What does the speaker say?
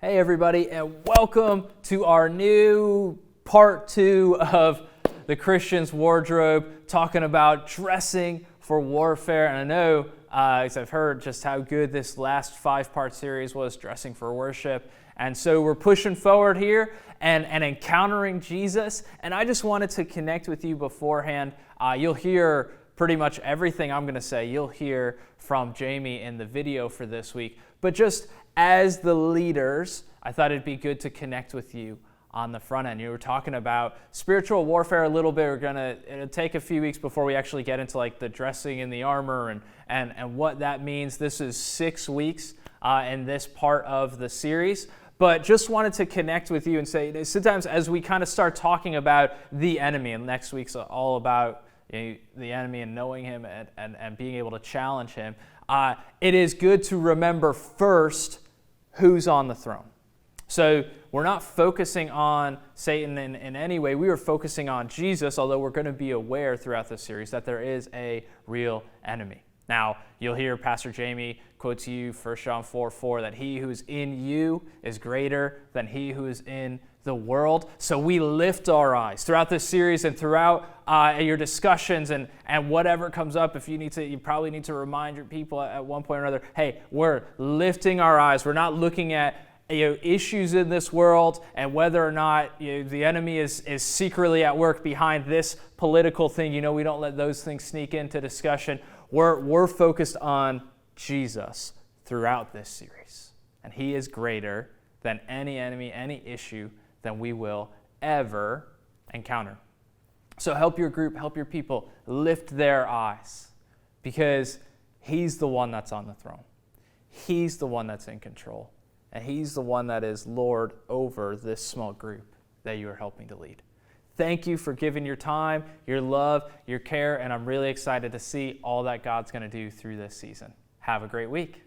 Hey everybody, and welcome to our new part 2 of the Christian's Wardrobe, talking about dressing for warfare. And I know, as I've heard just how good this last 5-part series was, dressing for worship. And so we're pushing forward here and encountering Jesus. And I just wanted to connect with you beforehand. You'll hear pretty much everything I'm going to say. You'll hear from Jamie in the video for this week. But just as the leaders, I thought it'd be good to connect with you on the front end. You were talking about spiritual warfare a little bit. It'll take a few weeks before we actually get into like the dressing in the armor and what that means. This is 6 weeks in this part of the series. But just wanted to connect with you and say, sometimes as we kind of start talking about the enemy, and next week's all about the enemy and knowing him and being able to challenge him, it is good to remember first who's on the throne. So we're not focusing on Satan in any way. We are focusing on Jesus, although we're going to be aware throughout this series that there is a real enemy. Now, you'll hear Pastor Jamie quote to you 1 John 4:4, that he who's in you is greater than he who is in the world. So we lift our eyes throughout this series and throughout your discussions and whatever comes up. If you probably need to remind your people at one point or another, hey, we're lifting our eyes. We're not looking at issues in this world and whether or not the enemy is secretly at work behind this political thing. We don't let those things sneak into discussion. We're focused on Jesus throughout this series. And he is greater than any enemy, any issue that we will ever encounter. So help your group, help your people lift their eyes, because he's the one that's on the throne. He's the one that's in control. And he's the one that is Lord over this small group that you are helping to lead. Thank you for giving your time, your love, your care, and I'm really excited to see all that God's going to do through this season. Have a great week.